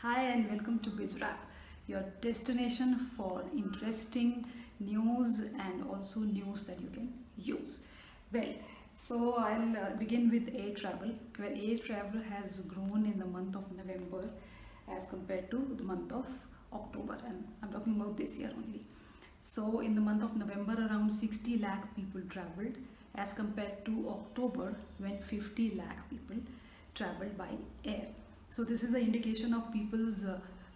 Hi and welcome to BizWrap, your destination for interesting news and also news that you can use. Well, so I'll begin with air travel, where air travel has grown in the month of November as compared to the month of October, and I'm talking about this year only. So in the month of November, around 60 lakh people traveled as compared to October when 50 lakh people traveled by air. So this is an indication of people's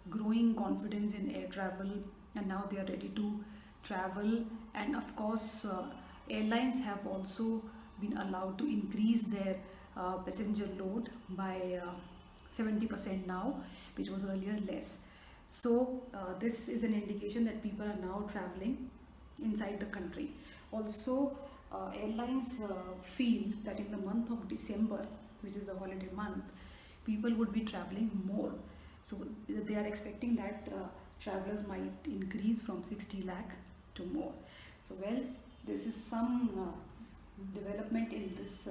growing confidence in air travel, and now they are ready to travel. And of course, airlines have also been allowed to increase their passenger load by 70% now, which was earlier less. So this is an indication that people are now traveling inside the country. Also, airlines feel that in the month of December, which is the holiday month, people would be traveling more. So they are expecting that travelers might increase from 60 lakh to more. So well, this is some development in this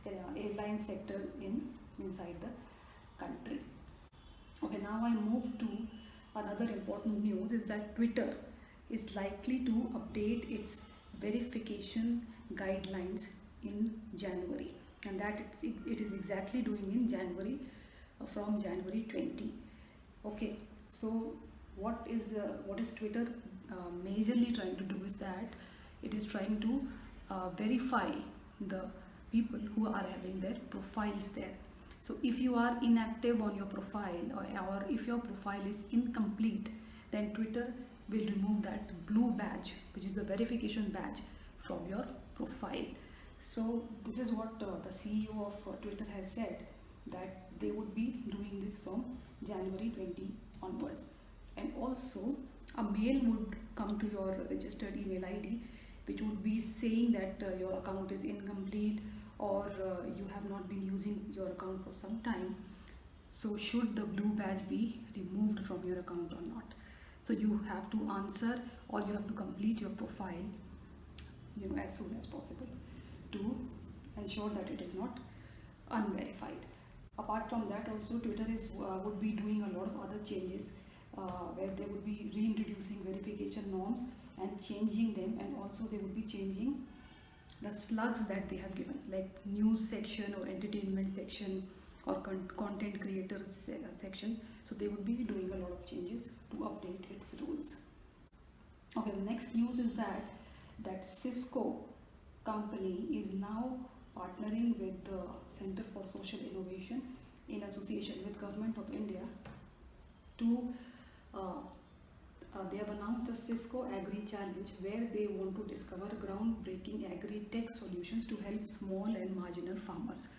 airline sector inside the country. Okay, now I move to another important news is that Twitter is likely to update its verification guidelines in January, and that it is exactly doing in January from January 20. Okay, so what is Twitter majorly trying to do is that it is trying to verify the people who are having their profiles there. So if you are inactive on your profile, or if your profile is incomplete, then Twitter will remove that blue badge, which is the verification badge, from your profile. So this is what the CEO of Twitter has said, that they would be doing this from January 20 onwards. And also a mail would come to your registered email ID, which would be saying that your account is incomplete, or you have not been using your account for some time. So should the blue badge be removed from your account or not? So you have to answer, or you have to complete your profile as soon as possible to ensure that it is not unverified. Apart from that, also Twitter is would be doing a lot of other changes, where they would be reintroducing verification norms and changing them, and also they would be changing the slugs that they have given, like news section or entertainment section or content creators section. So they would be doing a lot of changes to update its rules. Okay, the next news is that Cisco company is now partnering with the Center for Social Innovation in association with Government of India to they have announced the Cisco Agri Challenge, where they want to discover groundbreaking agri-tech solutions to help small and marginal farmers.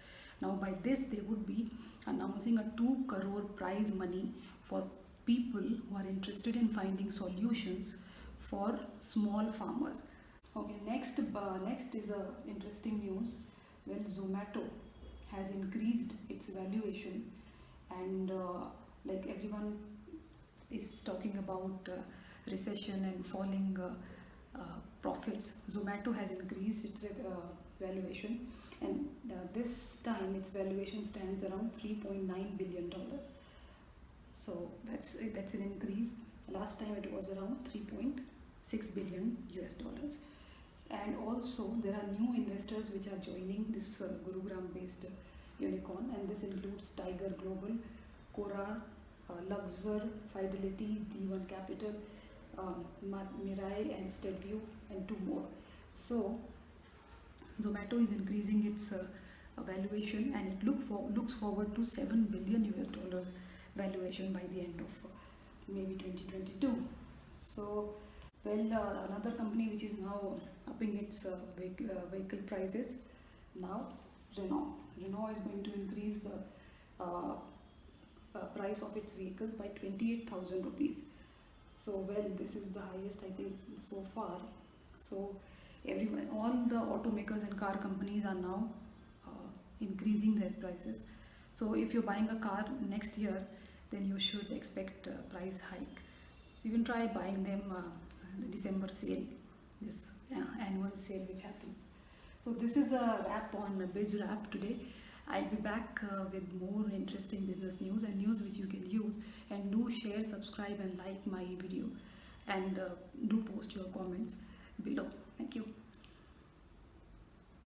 Now by this they would be announcing a 2 crore prize money for people who are interested in finding solutions for small farmers. Okay, next is a interesting news. Well, Zomato has increased its valuation, and like everyone is talking about recession and falling profits, Zomato has increased its valuation, and this time its valuation stands around $3.9 billion. So that's an increase. Last time it was around 3.6 billion US dollars. And also there are new investors which are joining this Gurugram based unicorn, and this includes Tiger Global, Cora, Luxor, Fidelity, D1 Capital, Mirai and SteadView, and two more. So Zomato is increasing its valuation, and it looks forward to 7 billion US dollars valuation by the end of maybe 2022. So well, another company which is now upping its vehicle prices now, Renault. Renault is going to increase the price of its vehicles by 28,000 rupees. So well, this is the highest I think so far. So everyone, all the automakers and car companies are now increasing their prices. So if you're buying a car next year, then you should expect a price hike. You can try buying them the December sale, this annual sale which happens. So this is a wrap on BizWrap today. I'll be back with more interesting business news and news which you can use, and share, subscribe and like my video, and do post your comments below. Thank you.